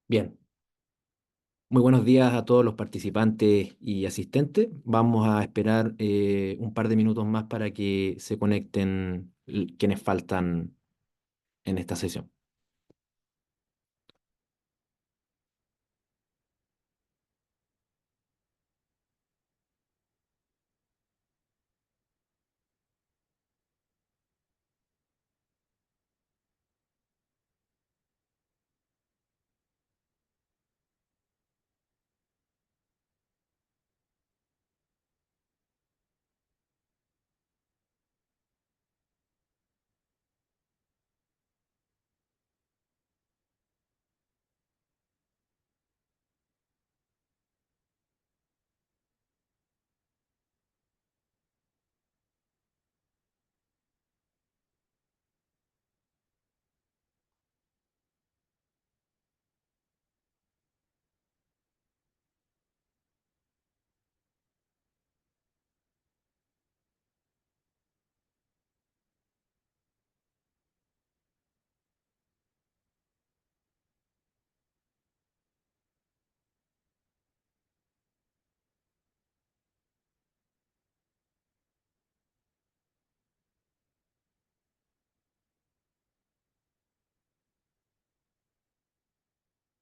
Bien, muy buenos días a todos los participantes y asistentes. Vamos a esperar un par de minutos más para que se conecten quienes faltan en esta sesión.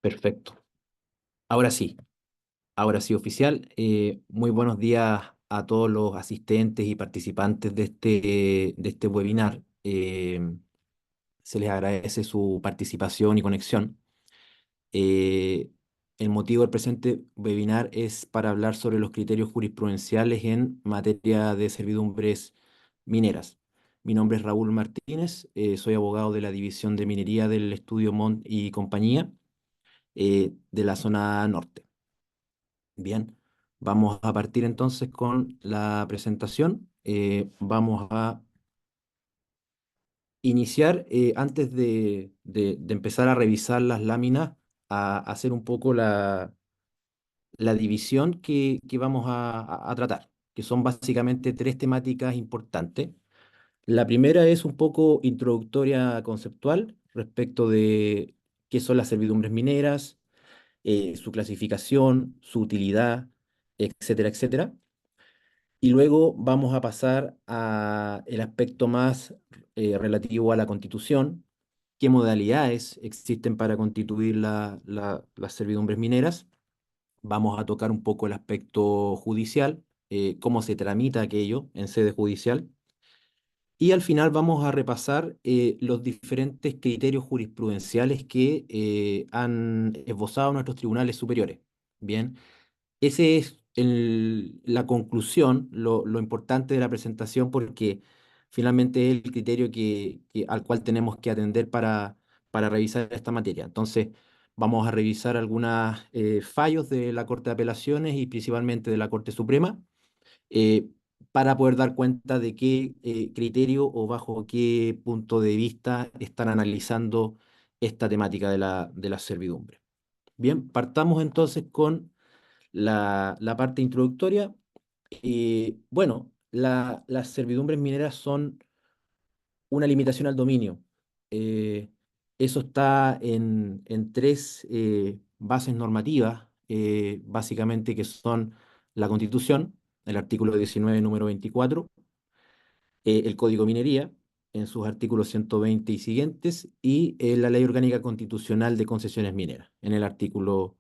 Perfecto. Ahora sí, ahora sí oficial. Muy buenos días a todos los asistentes y participantes de este webinar. Se les agradece su participación y conexión. Eh, el motivo del presente webinar es para hablar sobre los criterios jurisprudenciales en materia de servidumbres mineras. Mi nombre es Raúl Martínez, soy abogado de la División de Minería del Estudio Montt y Compañía de la zona norte. Bien, vamos a partir entonces con la presentación. Vamos a iniciar, antes de empezar a revisar las láminas, a hacer un poco la división que vamos a tratar, que son básicamente tres temáticas importantes. La primera es un poco introductoria conceptual respecto de qué son las servidumbres mineras, su clasificación, su utilidad, etcétera, etcétera. Y luego vamos a pasar a el aspecto más relativo a la constitución, qué modalidades existen para constituir las servidumbres mineras. Vamos a tocar un poco el aspecto judicial, cómo se tramita aquello en sede judicial. Y al final vamos a repasar los diferentes criterios jurisprudenciales que han esbozado nuestros tribunales superiores. Bien, ese es la conclusión, lo importante de la presentación, porque finalmente es el criterio al cual tenemos que atender para revisar esta materia. Entonces, vamos a revisar algunos fallos de la Corte de Apelaciones y principalmente de la Corte Suprema, eh, para poder dar cuenta de qué criterio o bajo qué punto de vista están analizando esta temática de la servidumbre. Bien, partamos entonces con la parte introductoria. Bueno, las servidumbres mineras son una limitación al dominio. Eh, Eso está en tres bases normativas, básicamente, que son la Constitución, el artículo 19, número 24, el Código Minería, en sus artículos 120 y siguientes, y la Ley Orgánica Constitucional de Concesiones Mineras, en el artículo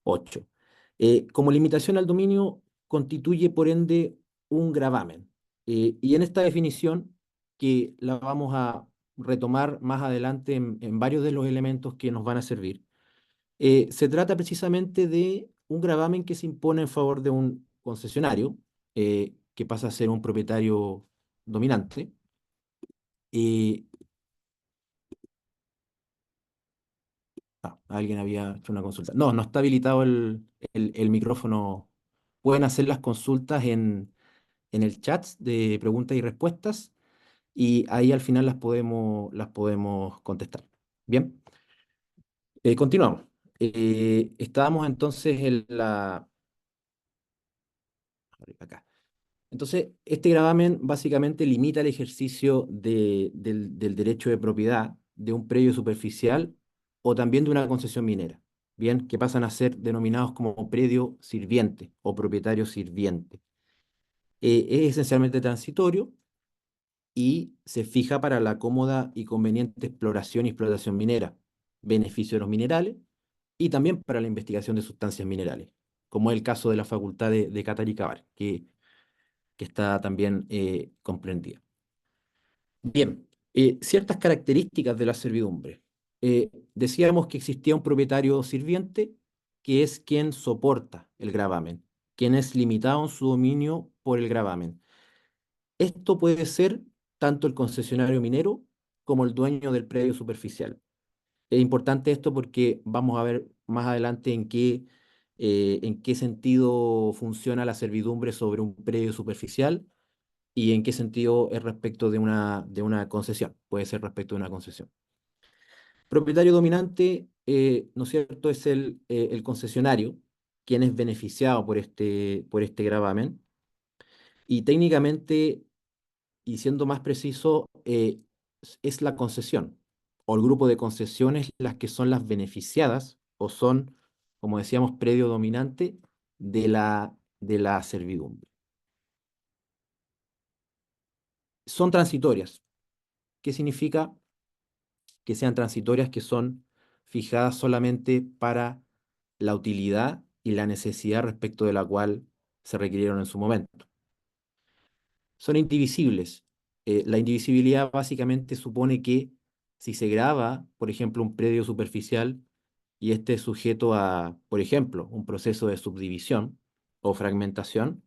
8. Como limitación al dominio, constituye por ende un gravamen. Y en esta definición, que la vamos a retomar más adelante en varios de los elementos que nos van a servir, se trata precisamente de un gravamen que se impone en favor de un concesionario, que pasa a ser un propietario dominante. Eh, Alguien había hecho una consulta. No, no está habilitado el micrófono. Pueden hacer las consultas en el chat de preguntas y respuestas, y ahí al final las podemos contestar. Bien, continuamos. Estábamos entonces acá. Entonces, este gravamen básicamente limita el ejercicio del derecho de propiedad de un predio superficial o también de una concesión minera. bien, que pasan a ser denominados como predio sirviente o propietario sirviente. Es esencialmente transitorio y se fija para la cómoda y conveniente exploración y explotación minera, beneficio de los minerales y también para la investigación de sustancias minerales, como es el caso de la Facultad de Cataricabar, que está también comprendida. Bien, ciertas características de la servidumbre. Decíamos que existía un propietario sirviente que es quien soporta el gravamen, quien es limitado en su dominio por el gravamen. Esto puede ser tanto el concesionario minero como el dueño del predio superficial. Es importante esto porque vamos a ver más adelante en qué sentido funciona la servidumbre sobre un predio superficial y en qué sentido es respecto de una concesión. Puede ser respecto de una concesión. Propietario dominante, ¿no es cierto?, es el concesionario, quien es beneficiado por este gravamen. Y técnicamente, y siendo más preciso, es la concesión o el grupo de concesiones las que son las beneficiadas o son, como decíamos, predio dominante de la servidumbre. Son transitorias. ¿Qué significa que sean transitorias, que son fijadas solamente para la utilidad y la necesidad respecto de la cual se requirieron en su momento? Son indivisibles. La indivisibilidad básicamente supone que si se graba, por ejemplo, un predio superficial y este es sujeto a, por ejemplo, un proceso de subdivisión o fragmentación,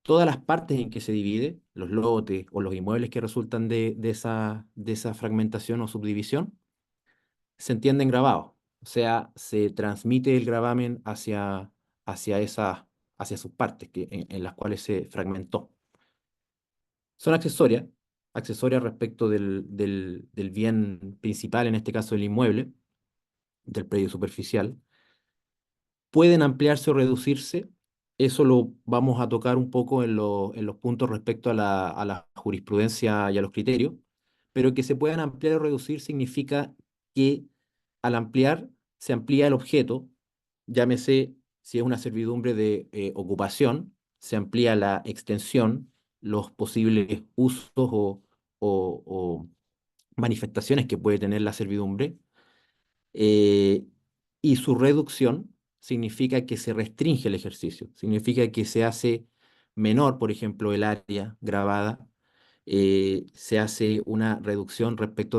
todas las partes en que se divide, los lotes o los inmuebles que resultan de esa fragmentación o subdivisión, se entienden grabados. O sea, se transmite el gravamen hacia sus partes en las cuales se fragmentó. Son accesorias, accesorias respecto del bien principal, en este caso el inmueble, del predio superficial. Pueden ampliarse o reducirse. Eso lo vamos a tocar un poco en los puntos respecto a la jurisprudencia y a los criterios, pero que se puedan ampliar o reducir significa que al ampliar se amplía el objeto, llámese si es una servidumbre de ocupación, se amplía la extensión, los posibles usos o manifestaciones que puede tener la servidumbre, eh, y su reducción significa que se restringe el ejercicio, significa que se hace menor, por ejemplo, el área grabada, se hace una reducción respecto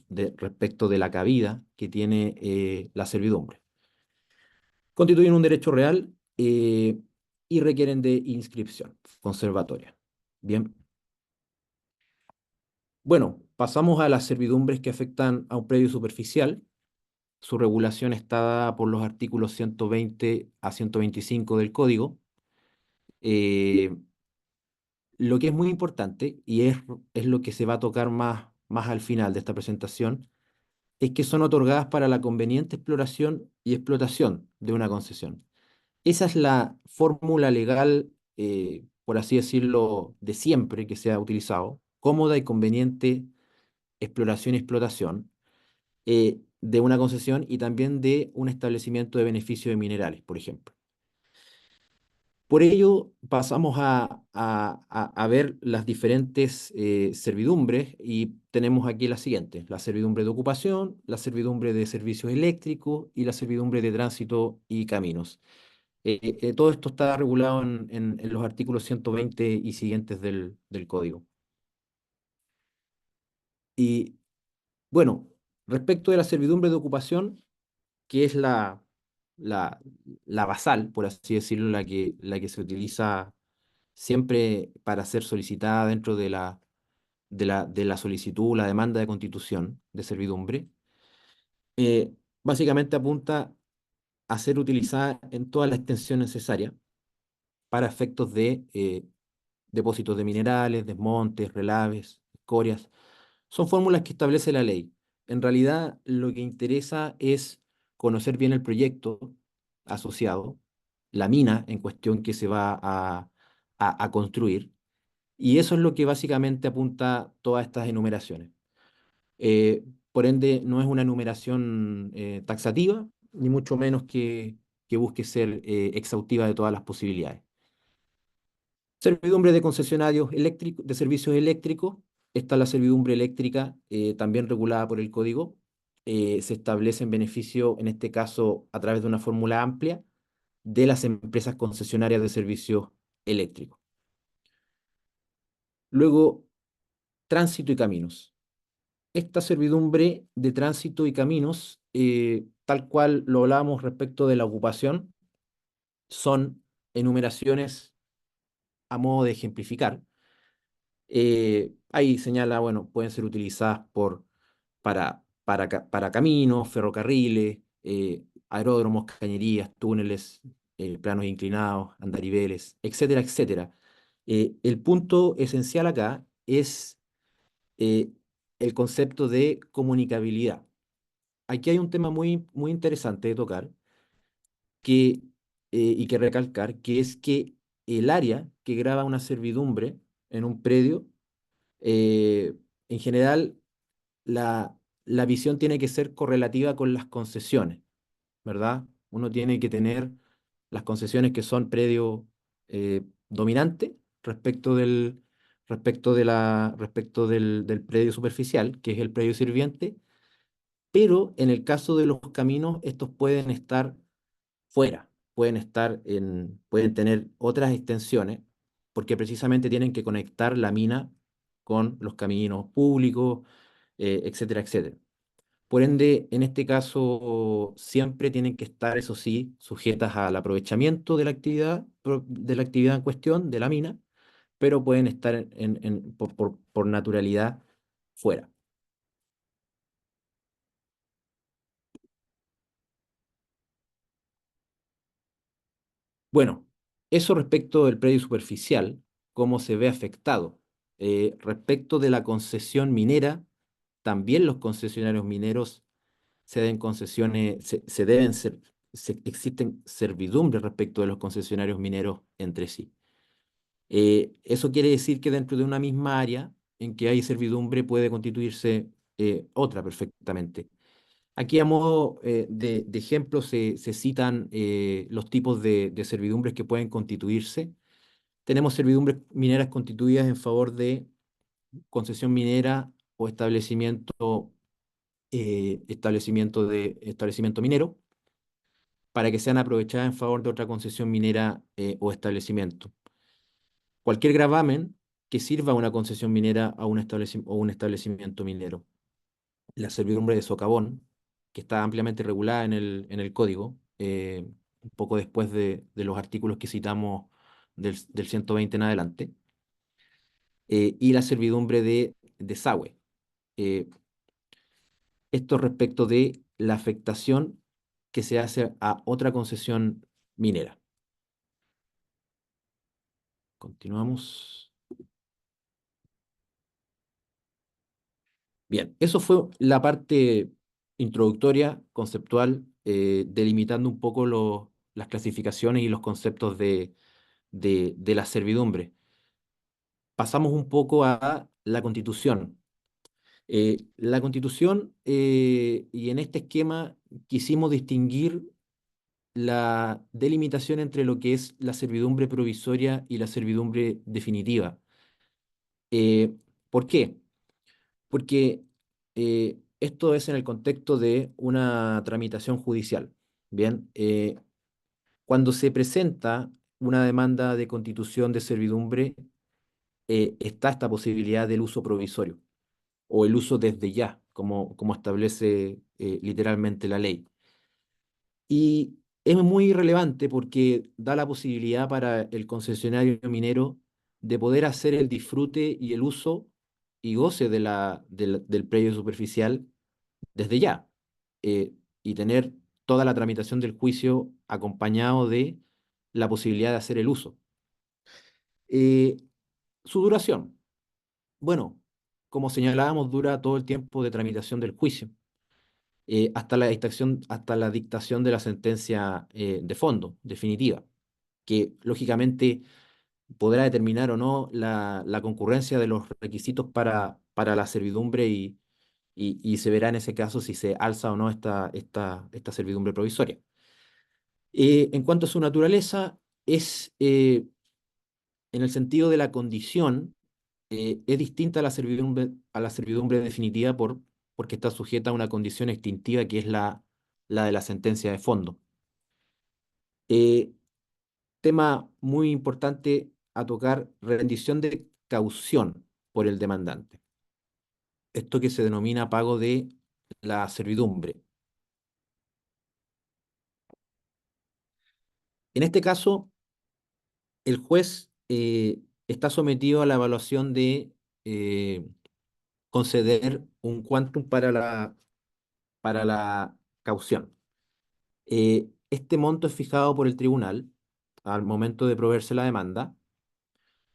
respecto de la cabida que tiene la servidumbre. Constituyen un derecho real y requieren de inscripción conservatoria. Bien, bueno, pasamos a las servidumbres que afectan a un predio superficial. Su regulación está dada por los artículos 120 a 125 del Código. Eh, lo que es muy importante, y es lo que se va a tocar más al final de esta presentación, es que son otorgadas para la conveniente exploración y explotación de una concesión. Esa es la fórmula legal, por así decirlo, de siempre que se ha utilizado, cómoda y conveniente exploración y explotación de una concesión y también de un establecimiento de beneficio de minerales, por ejemplo. Por ello, pasamos a ver las diferentes servidumbres y tenemos aquí las siguientes: la servidumbre de ocupación, la servidumbre de servicios eléctricos y la servidumbre de tránsito y caminos. Todo esto está regulado en los artículos 120 y siguientes del Código. Y bueno, respecto de la servidumbre de ocupación, que es la, la basal, por así decirlo, la que se utiliza siempre para ser solicitada dentro de la solicitud, la demanda de constitución de servidumbre, básicamente apunta a ser utilizada en toda la extensión necesaria para efectos de depósitos de minerales, desmontes, relaves, escorias. Son fórmulas que establece la ley. En realidad, lo que interesa es conocer bien el proyecto asociado, la mina en cuestión que se va a construir, y eso es lo que básicamente apunta todas estas enumeraciones. Por ende, no es una enumeración taxativa, ni mucho menos que busque ser exhaustiva de todas las posibilidades. Servidumbre de concesionarios eléctricos, de servicios eléctricos. Está la servidumbre eléctrica, también regulada por el código. Se establece en beneficio, en este caso, a través de una fórmula amplia, de las empresas concesionarias de servicios eléctricos. Luego, tránsito y caminos. Esta servidumbre de tránsito y caminos, tal cual lo hablábamos respecto de la ocupación, son enumeraciones a modo de ejemplificar. Ahí señala, bueno, pueden ser utilizadas para caminos, ferrocarriles, aeródromos, cañerías, túneles, planos inclinados, andariveles, etcétera, etcétera. El punto esencial acá es eh, el concepto de comunicabilidad. Aquí hay un tema muy, muy interesante de tocar que, y que recalcar, que es que el área que graba una servidumbre en un predio, eh, en general, la visión tiene que ser correlativa con las concesiones, ¿verdad? Uno tiene que tener las concesiones que son predio dominante respecto del predio superficial, que es el predio sirviente, pero en el caso de los caminos, estos pueden estar fuera, pueden tener otras extensiones, porque precisamente tienen que conectar la mina con los caminos públicos, etcétera, etcétera. Por ende, en este caso, siempre tienen que estar, eso sí, sujetas al aprovechamiento de la actividad en cuestión, de la mina, pero pueden estar por naturalidad fuera. Bueno, eso respecto del predio superficial, cómo se ve afectado. Respecto de la concesión minera, también los concesionarios mineros se den concesiones, se deben ser, existen servidumbres respecto de los concesionarios mineros entre sí. Eso quiere decir que dentro de una misma área en que hay servidumbre puede constituirse otra perfectamente. Aquí a modo de ejemplo se citan los tipos de servidumbres que pueden constituirse. Tenemos servidumbres mineras constituidas en favor de concesión minera o establecimiento minero para que sean aprovechadas en favor de otra concesión minera o establecimiento. Cualquier gravamen que sirva a una concesión minera o un establecimiento minero. La servidumbre de socavón, que está ampliamente regulada en el código, un poco después de los artículos que citamos del 120 en adelante, y la servidumbre de desagüe. Eh, Esto respecto de la afectación que se hace a otra concesión minera. Continuamos. Bien, eso fue la parte introductoria, conceptual, delimitando un poco las clasificaciones y los conceptos de la servidumbre. Pasamos un poco a la Constitución. La Constitución, y en este esquema quisimos distinguir la delimitación entre lo que es la servidumbre provisoria y la servidumbre definitiva. Eh, ¿Por qué? Porque esto es en el contexto de una tramitación judicial. Bien, cuando se presenta una demanda de constitución de servidumbre, está esta posibilidad del uso provisorio o el uso desde ya, como establece literalmente la ley. Y es muy relevante porque da la posibilidad para el concesionario minero de poder hacer el disfrute y el uso y goce del predio superficial desde ya, y tener toda la tramitación del juicio acompañado de la posibilidad de hacer el uso. Eh, Su duración. Bueno, como señalábamos, dura todo el tiempo de tramitación del juicio, hasta la dictación de la sentencia de fondo, definitiva, que lógicamente podrá determinar o no la concurrencia de los requisitos para la servidumbre y se verá en ese caso si se alza o no esta servidumbre provisoria. En cuanto a su naturaleza, es en el sentido de la condición, es distinta a la servidumbre definitiva porque está sujeta a una condición extintiva que es la de la sentencia de fondo. Eh, Tema muy importante a tocar, rendición de caución por el demandante. Esto que se denomina pago de la servidumbre. En este caso, el juez está sometido a la evaluación de eh, conceder un quantum para la caución. Este monto es fijado por el tribunal al momento de proveerse la demanda.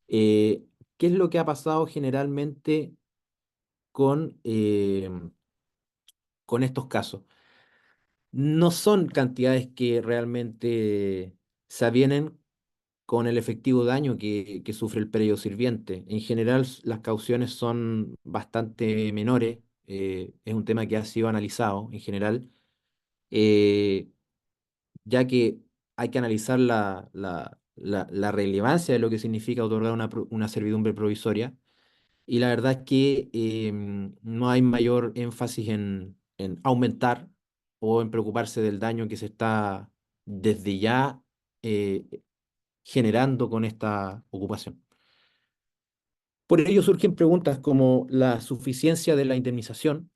¿Qué es lo que ha pasado generalmente con, con estos casos? No son cantidades que realmente se avienen con el efectivo daño que sufre el predio sirviente. En general, las cauciones son bastante menores. Es un tema que ha sido analizado en general, eh, ya que hay que analizar la relevancia de lo que significa otorgar una servidumbre provisoria. Y la verdad es que no hay mayor énfasis en aumentar o en preocuparse del daño que se está desde ya eh, generando con esta ocupación. Por ello surgen preguntas como la suficiencia de la indemnización.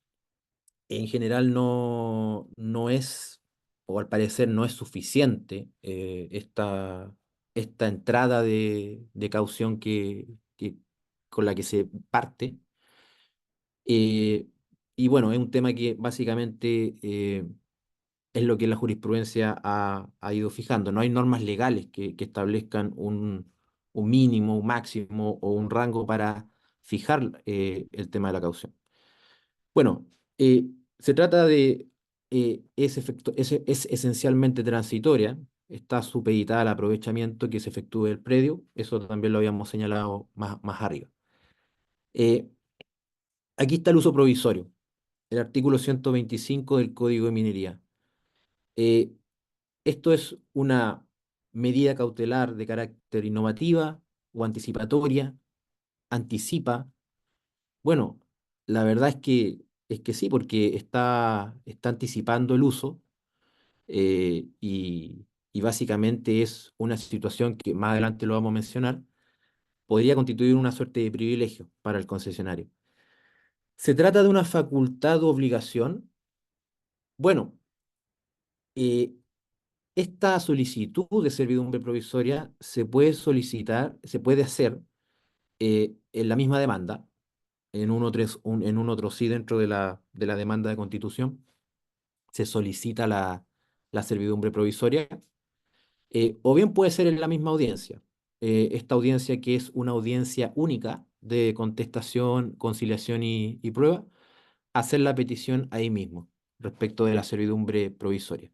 En general no es, o al parecer no es suficiente esta entrada de caución con la que se parte. Eh, y bueno, es un tema que básicamente es lo que la jurisprudencia ha ido fijando. No hay normas legales que establezcan un mínimo, un máximo o un rango para fijar el tema de la caución. Bueno, se trata es esencialmente transitoria, está supeditada al aprovechamiento que se efectúe del predio, eso también lo habíamos señalado más arriba. Eh, Aquí está el uso provisorio, el artículo 125 del Código de Minería. Eh, Esto es una medida cautelar de carácter innovativa o anticipatoria, anticipa. Bueno, la verdad es que sí, porque está anticipando el uso y básicamente es una situación que más adelante lo vamos a mencionar, podría constituir una suerte de privilegio para el concesionario. ¿Se trata de una facultad o obligación? Bueno, eh, esta solicitud de servidumbre provisoria se puede solicitar, se puede hacer en la misma demanda, en un otro sí dentro de la demanda de constitución, se solicita la servidumbre provisoria, o bien puede ser en la misma audiencia. Esta audiencia que es una audiencia única de contestación, conciliación y prueba, hacer la petición ahí mismo respecto de la servidumbre provisoria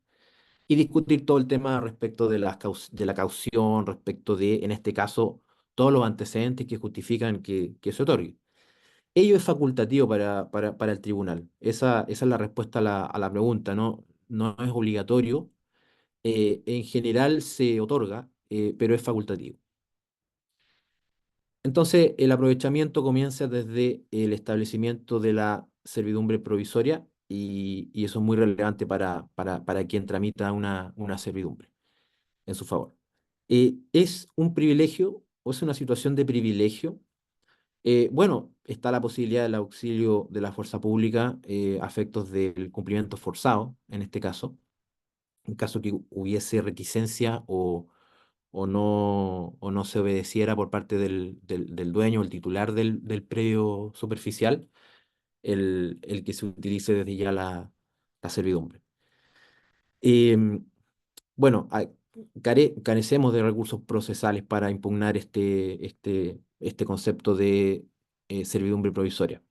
y discutir todo el tema respecto de la caución, respecto de, en este caso, todos los antecedentes que justifican que se otorgue. Ello es facultativo para el tribunal. Esa es la respuesta a la pregunta, ¿no? No es obligatorio. En general se otorga, pero es facultativo. Entonces, el aprovechamiento comienza desde el establecimiento de la servidumbre provisoria y eso es muy relevante para quien tramita una servidumbre en su favor. ¿Es un privilegio o es una situación de privilegio? Bueno, está la posibilidad del auxilio de la fuerza pública a efectos del cumplimiento forzado, en este caso, en caso que hubiese reticencia o no se obedeciera por parte del dueño o el titular del predio superficial, el que se utilice desde ya la servidumbre. Em, bueno, carecemos de recursos procesales para impugnar este concepto de servidumbre provisoria.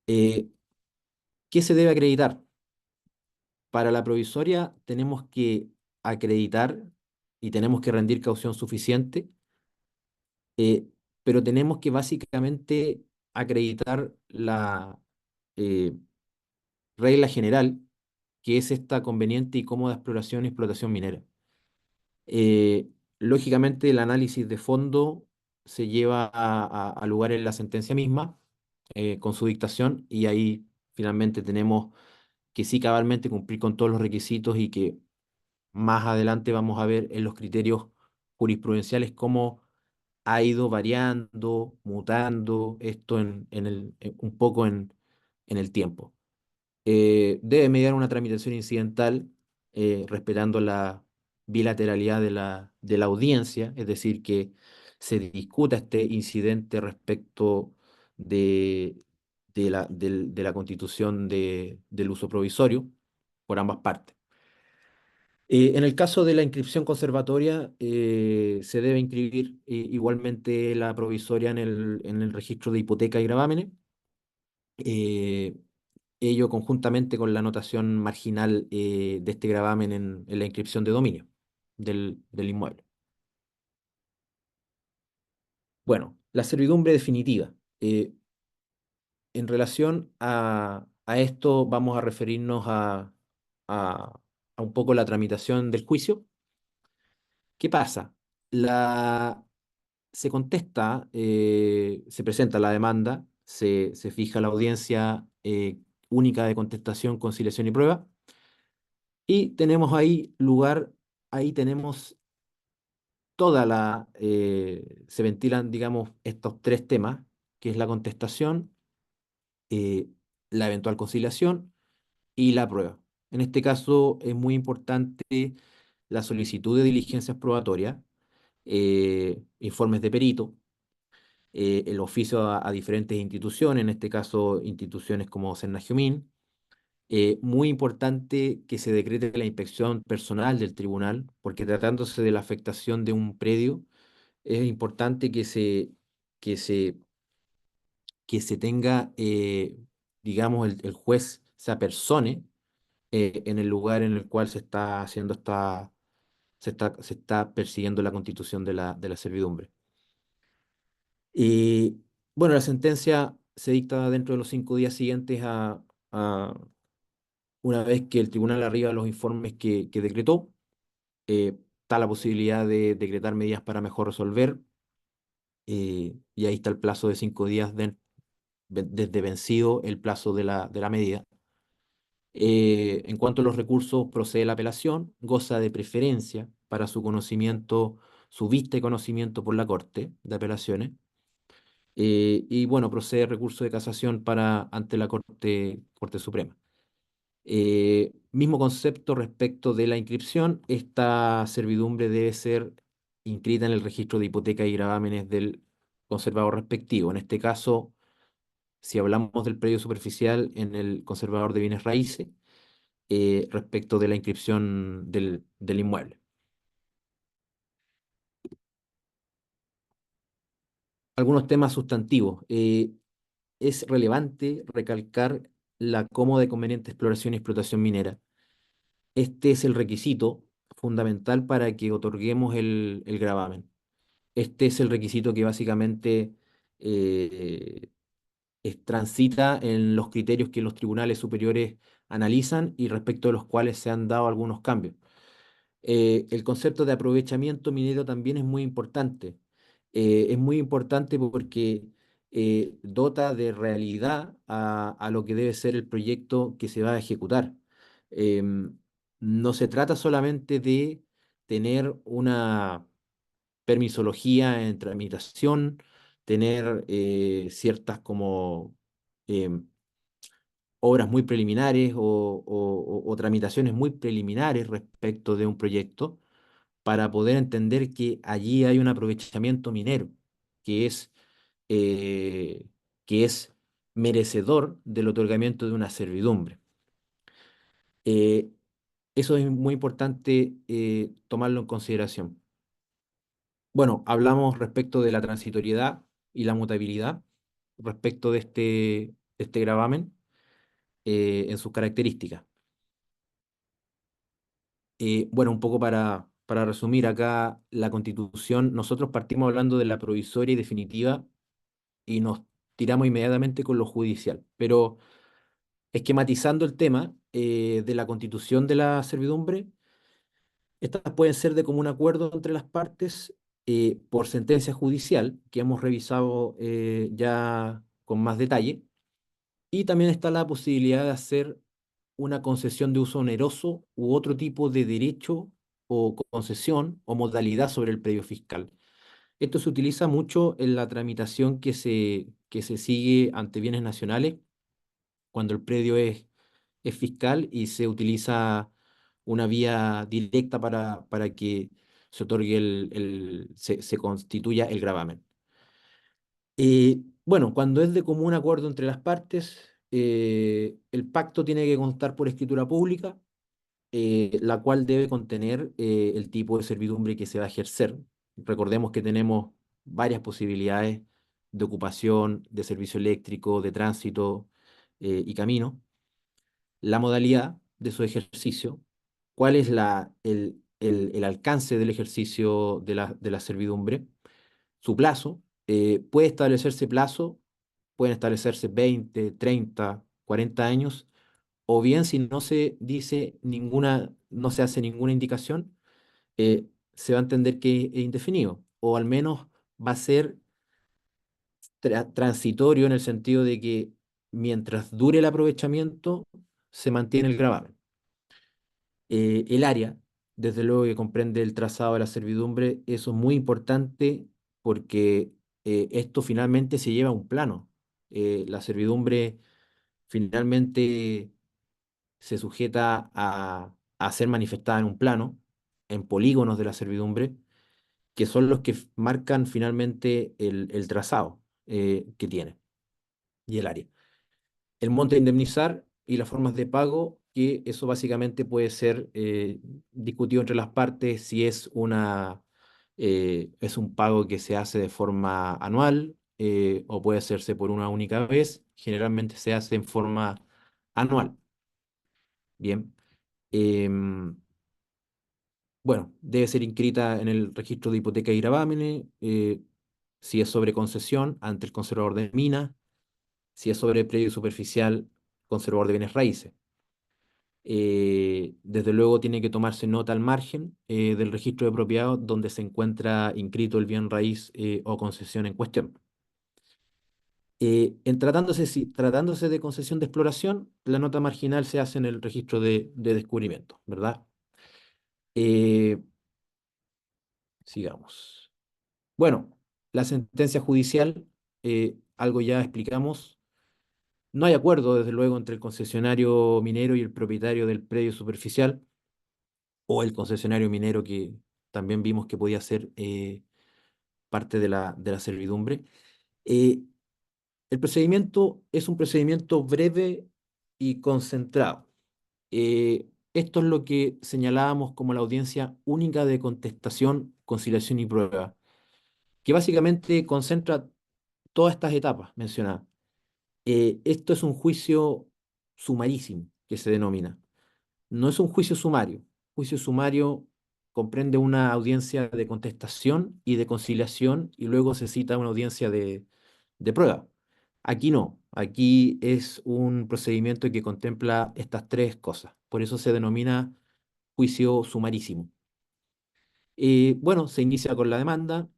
Eh, ¿Qué se debe acreditar? Para la provisoria tenemos que acreditar y tenemos que rendir caución suficiente, eh, pero tenemos que básicamente acreditar la eh, regla general, que es esta conveniente y cómoda exploración y explotación minera. Eh, Lógicamente, el análisis de fondo se lleva a lugar en la sentencia misma, con su dictación, y ahí finalmente tenemos que sí cabalmente cumplir con todos los requisitos y que más adelante vamos a ver en los criterios jurisprudenciales cómo ha ido variando, mutando esto un poco en el tiempo. Debe mediar una tramitación incidental, respetando la bilateralidad de la audiencia, es decir, que se discuta este incidente respecto de, de la constitución del uso provisorio por ambas partes. En el caso de la inscripción conservatoria, se debe inscribir igualmente la provisoria en el registro de hipoteca y gravámenes, eh, ello conjuntamente con la anotación marginal de este gravamen en la inscripción de dominio del inmueble. Bueno, la servidumbre definitiva. En relación a esto, vamos a referirnos a, a un poco la tramitación del juicio. ¿Qué pasa? Se contesta, se presenta la demanda, se fija la audiencia única de contestación, conciliación y prueba, y tenemos ahí lugar, ahí tenemos se ventilan, digamos, estos tres temas, que es la contestación, eh, la eventual conciliación y la prueba. En este caso es muy importante la solicitud de diligencias probatorias, informes de perito, el oficio a diferentes instituciones, en este caso instituciones como Senagiomin. Muy importante que se decrete la inspección personal del tribunal, porque tratándose de la afectación de un predio, es importante que se, que se tenga, digamos, el juez se apersone en el lugar en el cual se está haciendo se está persiguiendo la constitución de la servidumbre. Y bueno, la sentencia se dicta dentro de los 5 días siguientes a una vez que el tribunal arriba los informes que decretó. Está la posibilidad de decretar medidas para mejor resolver, y ahí está el plazo de 5 días desde vencido el plazo de la medida. En cuanto a los recursos, procede la apelación, goza de preferencia para su conocimiento, su vista y conocimiento por la Corte de Apelaciones. Y bueno, procede recurso de casación ante la Corte Suprema. Mismo concepto respecto de la inscripción, esta servidumbre debe ser inscrita en el registro de hipoteca y gravámenes del conservador respectivo. En este caso, si hablamos del predio superficial, en el conservador de bienes raíces, respecto de la inscripción del inmueble. Algunos temas sustantivos. Es relevante recalcar la cómoda y conveniente exploración y explotación minera. Este es el requisito fundamental para que otorguemos el gravamen. Este es el requisito que básicamente eh, transita en los criterios que los tribunales superiores analizan y respecto de los cuales se han dado algunos cambios. El concepto de aprovechamiento minero también es muy importante. Es muy importante porque dota de realidad a lo que debe ser el proyecto que se va a ejecutar. Em, no se trata solamente de tener una permisología en tramitación, tener ciertas como em, obras muy preliminares o tramitaciones muy preliminares respecto de un proyecto para poder entender que allí hay un aprovechamiento minero que es, eh, que es merecedor del otorgamiento de una servidumbre. Eh, Eso es muy importante tomarlo en consideración. Bueno, hablamos respecto de la transitoriedad y la mutabilidad respecto de este gravamen en sus características. Bueno, un poco para resumir acá la Constitución, nosotros partimos hablando de la provisoria y definitiva y nos tiramos inmediatamente con lo judicial. Pero esquematizando el tema de la constitución de la servidumbre, estas pueden ser de común acuerdo entre las partes por sentencia judicial, que hemos revisado ya con más detalle, y también está la posibilidad de hacer una concesión de uso oneroso u otro tipo de derecho o concesión o modalidad sobre el predio fiscal. Esto se utiliza mucho en la tramitación que se sigue ante bienes nacionales, cuando el predio es fiscal y se utiliza una vía directa para que se otorgue se constituya el gravamen. Bueno, cuando es de común acuerdo entre las partes, el pacto tiene que constar por escritura pública, la cual debe contener el tipo de servidumbre que se va a ejercer. Recordemos que tenemos varias posibilidades de ocupación, de servicio eléctrico, de tránsito y camino, la modalidad de su ejercicio, cuál es el alcance del ejercicio de la servidumbre, su plazo. Puede establecerse plazo, pueden establecerse 20, 30, 40 años, o bien si no se dice ninguna, no se hace ninguna indicación, se va a entender que es indefinido, o al menos va a ser transitorio en el sentido de que mientras dure el aprovechamiento, se mantiene el gravamen. El área, desde luego que comprende el trazado de la servidumbre, eso es muy importante porque esto finalmente se lleva a un plano. La servidumbre finalmente se sujeta a ser manifestada en un plano, en polígonos de la servidumbre, que son los que marcan finalmente el trazado que tiene y el área. El monto a indemnizar y las formas de pago, que eso básicamente puede ser discutido entre las partes si es un pago que se hace de forma anual o puede hacerse por una única vez. Generalmente se hace en forma anual. Bien. Em, bueno, debe ser inscrita en el registro de hipoteca y gravámenes, si es sobre concesión, ante el conservador de minas, si es sobre predio superficial, conservador de bienes raíces. Desde luego tiene que tomarse nota al margen del registro de propiedad donde se encuentra inscrito el bien raíz o concesión en cuestión. Tratándose de concesión de exploración, la nota marginal se hace en el registro de descubrimiento, ¿verdad? Eh, sigamos. Bueno, la sentencia judicial, algo ya explicamos. No hay acuerdo, desde luego, entre el concesionario minero y el propietario del predio superficial, o el concesionario minero que también vimos que podía ser parte de la servidumbre. Eh, el procedimiento es un procedimiento breve y concentrado. Esto es lo que señalábamos como la audiencia única de contestación, conciliación y prueba, que básicamente concentra todas estas etapas mencionadas. Esto es un juicio sumarísimo, que se denomina. No es un juicio sumario. Juicio sumario comprende una audiencia de contestación y de conciliación y luego se cita una audiencia de prueba. Aquí no. Aquí es un procedimiento que contempla estas tres cosas. Por eso se denomina juicio sumarísimo. Bueno, se inicia con la demanda.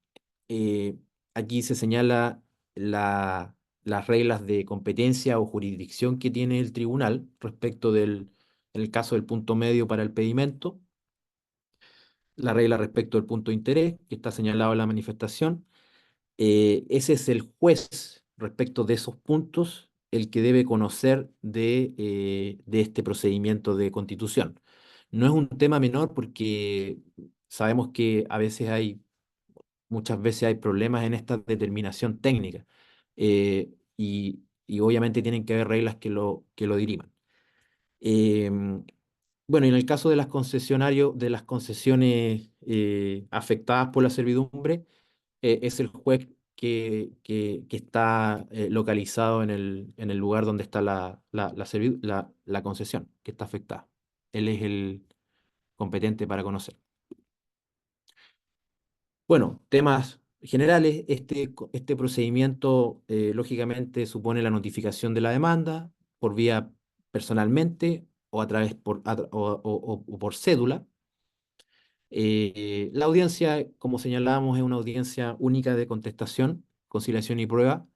eh, Aquí se señala las reglas de competencia o jurisdicción que tiene el tribunal respecto en el caso del punto medio para el pedimento, la regla respecto del punto de interés que está señalado en la manifestación. Ese es el juez respecto de esos puntos el que debe conocer de este procedimiento de constitución. No es un tema menor porque sabemos que muchas veces hay problemas en esta determinación técnica y obviamente tienen que haber reglas que lo diriman. Em, bueno, y en el caso de de las concesiones afectadas por la servidumbre, es el juez que está localizado en el lugar donde está la concesión que está afectada. Él es el competente para conocer. Bueno, temas generales, este procedimiento lógicamente supone la notificación de la demanda por vía personalmente o a través o por cédula. La audiencia, como señalábamos, es una audiencia única de contestación, conciliación y prueba,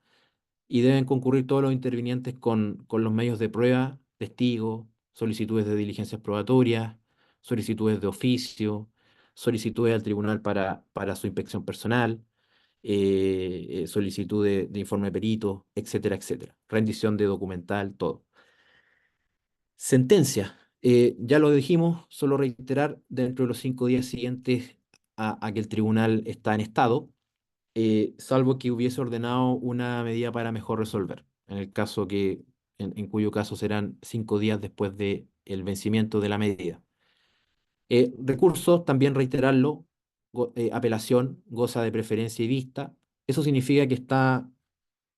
y deben concurrir todos los intervinientes con los medios de prueba, testigos, solicitudes de diligencias probatorias, solicitudes de oficio, solicitudes al tribunal para su inspección personal, solicitud de informe de perito, etcétera, etcétera. Rendición de documental, todo. Sentencia. Ya lo dijimos, solo reiterar, dentro de los 5 días siguientes a que el tribunal está en estado, salvo que hubiese ordenado una medida para mejor resolver, en el caso en cuyo caso serán 5 días después de el vencimiento de la medida. Recursos, también reiterarlo, apelación, goza de preferencia y vista. Eso significa que está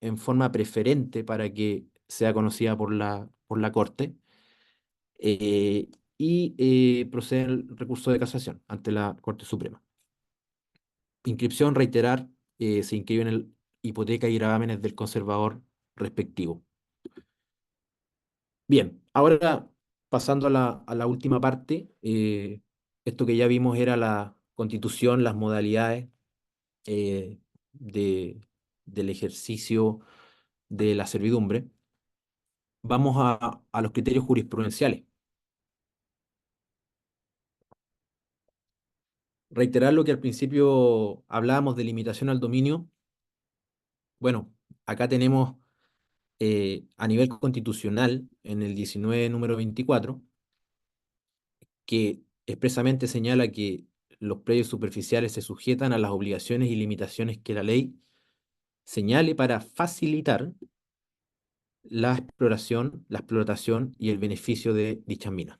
en forma preferente para que sea conocida por la Corte, y procede el recurso de casación ante la Corte Suprema. Inscripción, reiterar, se inscribe en el hipoteca y gravámenes del conservador respectivo. Bien, ahora pasando a la última parte, esto que ya vimos era la constitución, las modalidades eh, de, del ejercicio de la servidumbre. Vamos a los criterios jurisprudenciales. Reiterar lo que al principio hablábamos de limitación al dominio. Bueno, acá tenemos a nivel constitucional, en el 19 número 24, que expresamente señala que los predios superficiales se sujetan a las obligaciones y limitaciones que la ley señale para facilitar la exploración, la explotación y el beneficio de dichas minas.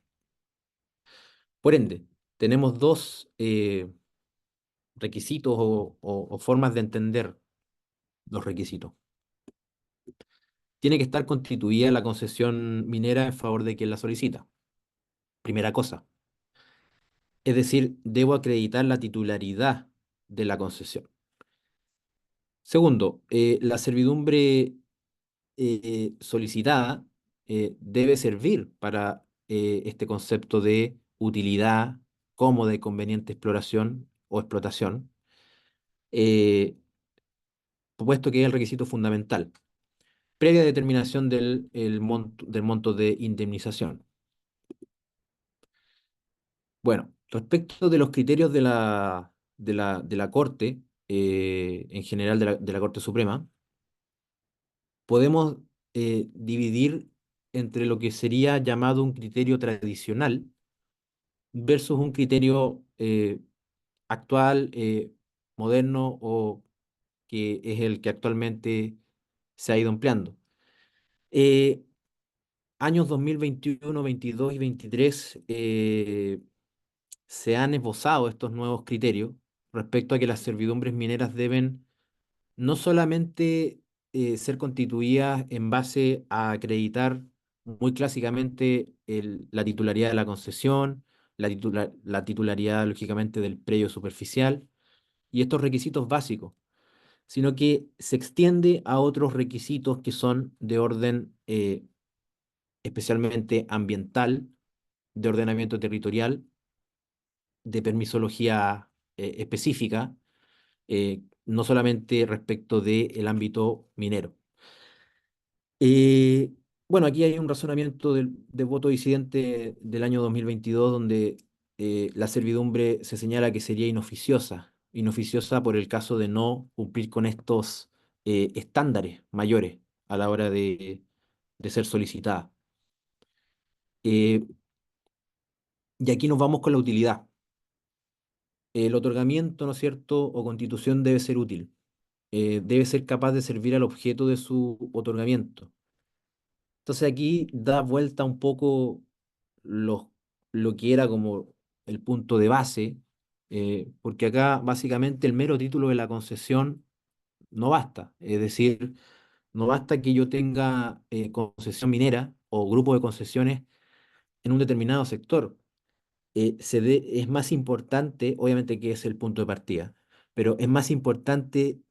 Por ende, tenemos dos requisitos o formas de entender los requisitos. Tiene que estar constituida la concesión minera en favor de quien la solicita. Primera cosa. Es decir, debo acreditar la titularidad de la concesión. Segundo, la servidumbre solicitada debe servir para este concepto de utilidad, cómoda y conveniente exploración o explotación, eh, puesto que es el requisito fundamental, previa determinación del monto de indemnización. Bueno, respecto de los criterios de la Corte, en general de la Corte Suprema, podemos dividir entre lo que sería llamado un criterio tradicional versus un criterio actual, moderno, o que es el que actualmente se ha ido empleando. Eh, Años 2021, 22 y 23 se han esbozado estos nuevos criterios respecto a que las servidumbres mineras deben no solamente ser constituidas en base a acreditar muy clásicamente la titularidad de la concesión, la titularidad, lógicamente, del predio superficial y estos requisitos básicos, sino que se extiende a otros requisitos que son de orden especialmente ambiental, de ordenamiento territorial, de permisología específica, no solamente respecto del ámbito minero. Eh, bueno, aquí hay un razonamiento de voto disidente del año 2022 donde la servidumbre se señala que sería inoficiosa por el caso de no cumplir con estos estándares mayores a la hora de ser solicitada. Eh, y aquí nos vamos con la utilidad. El otorgamiento, ¿no es cierto?, o constitución debe ser útil, debe ser capaz de servir al objeto de su otorgamiento. Entonces aquí da vuelta un poco los- lo que era como el punto de base, porque acá básicamente el mero título de la concesión no basta. Es decir, no basta que yo tenga concesión minera o grupo de concesiones en un determinado sector. Es más importante, obviamente, que es el punto de partida, pero es más importante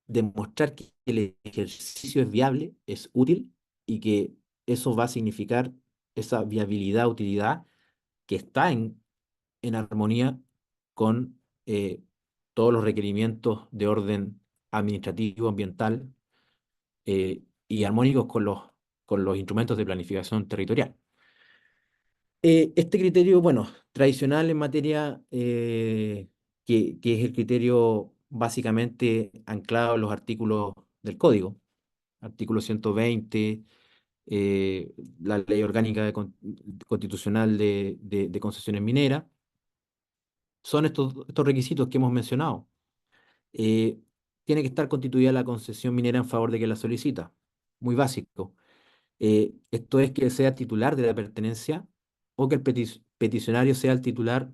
demostrar que el ejercicio es viable, es útil y que eso va a significar esa viabilidad, utilidad que está en armonía con todos los requerimientos de orden administrativo, ambiental y armónicos con los instrumentos de planificación territorial. Este criterio, bueno, tradicional en materia, que es el criterio básicamente anclado en los artículos del código, artículo 120, eh, la ley orgánica constitucional de concesiones mineras, son estos requisitos que hemos mencionado. Eh, Tiene que estar constituida la concesión minera en favor de quien la solicita. Muy básico. Esto es que sea titular de la pertenencia o que el peticionario sea el titular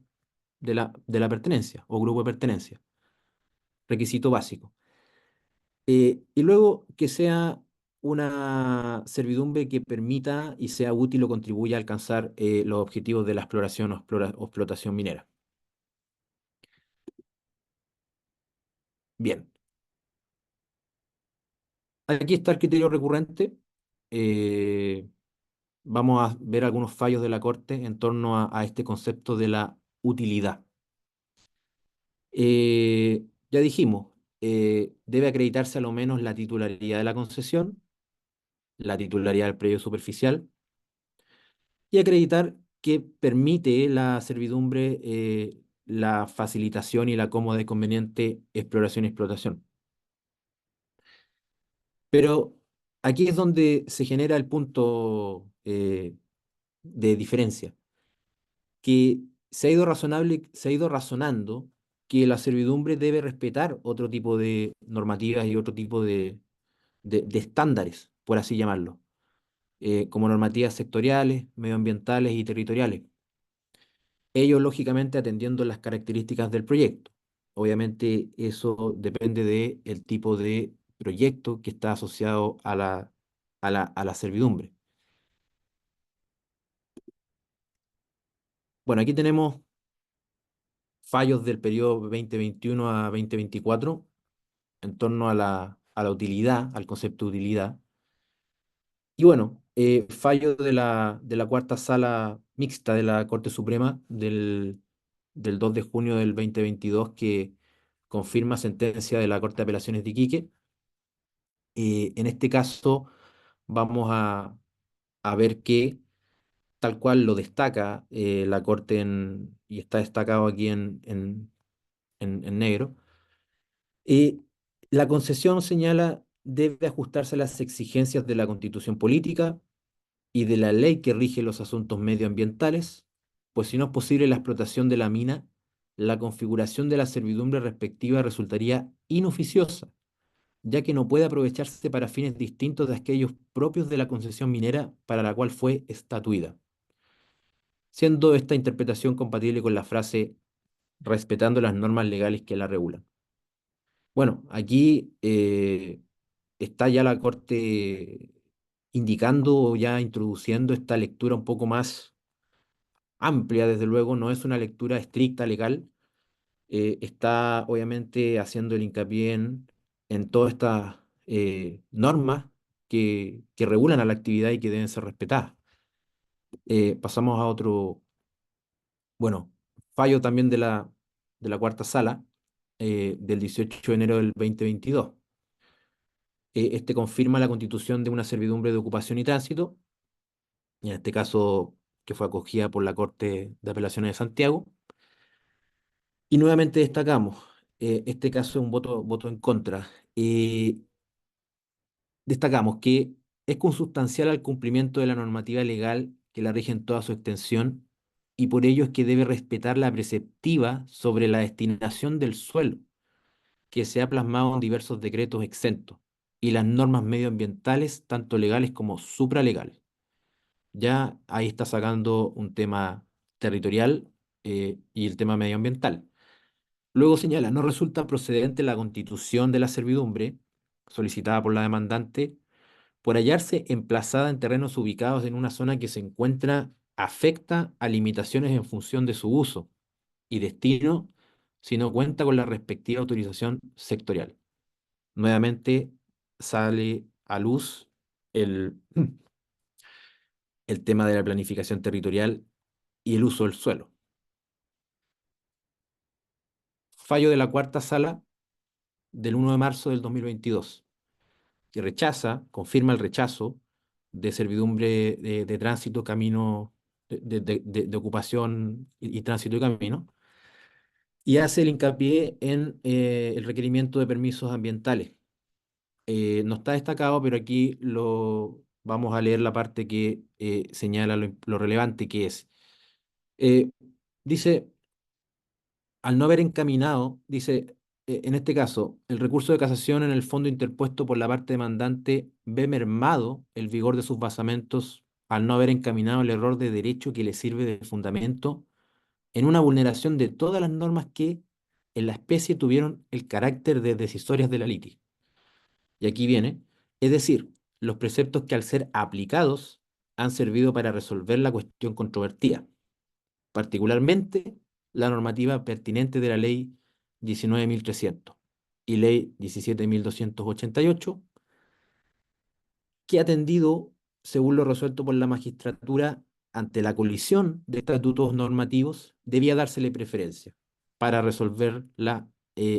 de la pertenencia o grupo de pertenencia. Requisito básico. Y luego que sea una servidumbre que permita y sea útil o contribuya a alcanzar los objetivos de la exploración o explotación minera. Bien, aquí está el criterio recurrente. Eh, Vamos a ver algunos fallos de la Corte en torno a este concepto de la utilidad. Ya dijimos, debe acreditarse a lo menos la titularidad de la concesión, la titularidad del predio superficial y acreditar que permite la servidumbre la facilitación y la cómoda y conveniente exploración y explotación. Pero aquí es donde se genera el punto de diferencia, que se ha ido razonando que la servidumbre debe respetar otro tipo de normativas y otro tipo de estándares, por así llamarlo, como normativas sectoriales, medioambientales y territoriales. Ello, lógicamente, atendiendo las características del proyecto. Obviamente, eso depende del tipo de proyecto que está asociado a la servidumbre. Bueno, aquí tenemos fallos del periodo 2021 a 2024 en torno a la utilidad, al concepto de utilidad. Y bueno, fallo de la cuarta sala mixta de la Corte Suprema del 2 de junio del 2022 que confirma sentencia de la Corte de Apelaciones de Iquique. En este caso vamos a ver que tal cual lo destaca la Corte y está destacado aquí en negro. La concesión, señala, debe ajustarse a las exigencias de la Constitución política y de la ley que rige los asuntos medioambientales, pues si no es posible la explotación de la mina, la configuración de la servidumbre respectiva resultaría inoficiosa, ya que no puede aprovecharse para fines distintos de aquellos propios de la concesión minera para la cual fue estatuida, siendo esta interpretación compatible con la frase respetando las normas legales que la regulan. Bueno, aquí está ya la Corte indicando o ya introduciendo esta lectura un poco más amplia, desde luego, no es una lectura estricta legal, está obviamente haciendo el hincapié en todas estas normas que regulan a la actividad y que deben ser respetadas. Pasamos a otro, bueno, fallo también de la cuarta sala del 18 de enero del 2022. Este confirma la constitución de una servidumbre de ocupación y tránsito, y en este caso que fue acogida por la Corte de Apelaciones de Santiago. Y nuevamente destacamos, este caso es un voto en contra. Destacamos que es consustancial al cumplimiento de la normativa legal que la rige en toda su extensión y por ello es que debe respetar la preceptiva sobre la destinación del suelo que se ha plasmado en diversos decretos exentos y las normas medioambientales, tanto legales como supralegales. Ya ahí está sacando un tema territorial y el tema medioambiental. Luego señala, no resulta procedente la constitución de la servidumbre solicitada por la demandante por hallarse emplazada en terrenos ubicados en una zona que se encuentra afecta a limitaciones en función de su uso y destino si no cuenta con la respectiva autorización sectorial. Nuevamente sale a luz el, el tema de la planificación territorial y el uso del suelo. Fallo de la cuarta sala del 1 de marzo del 2022, que confirma el rechazo de servidumbre de tránsito, camino, de ocupación y tránsito de camino, y hace el hincapié en el requerimiento de permisos ambientales. No está destacado, pero aquí vamos a leer la parte que señala lo relevante que es. Eh, Dice, al no haber encaminado, dice, en este caso, el recurso de casación en el fondo interpuesto por la parte demandante ve mermado el vigor de sus basamentos al no haber encaminado el error de derecho que le sirve de fundamento en una vulneración de todas las normas que en la especie tuvieron el carácter de decisorias de la litis. Y aquí viene, es decir, los preceptos que al ser aplicados han servido para resolver la cuestión controvertida, particularmente la normativa pertinente de la Ley 19.300 y Ley 17.288, que ha tendido, según lo resuelto por la magistratura, ante la colisión de estatutos normativos, debía dársele preferencia para resolver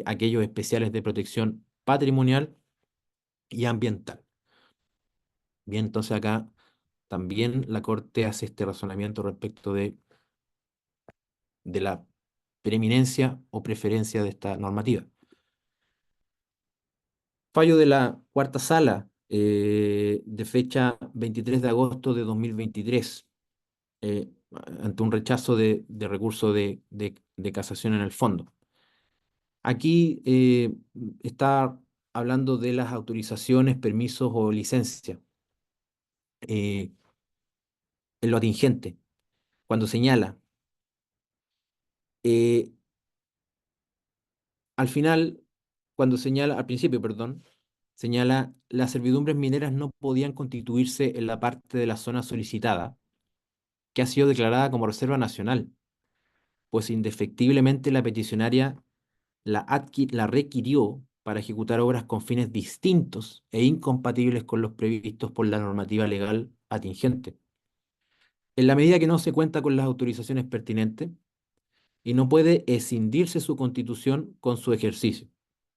aquellos especiales de protección patrimonial y ambiental. Bien, entonces acá también la Corte hace este razonamiento respecto de la preeminencia o preferencia de esta normativa. Fallo de la cuarta sala de fecha 23 de agosto de 2023, ante un rechazo de recurso de casación en el fondo. Aquí está hablando de las autorizaciones, permisos o licencias en lo atingente, cuando señala eh, al final, al principio, perdón, señala, las servidumbres mineras no podían constituirse en la parte de la zona solicitada, que ha sido declarada como reserva nacional, pues indefectiblemente la peticionaria la requirió para ejecutar obras con fines distintos e incompatibles con los previstos por la normativa legal atingente. En la medida que no se cuenta con las autorizaciones pertinentes, y no puede escindirse su constitución con su ejercicio,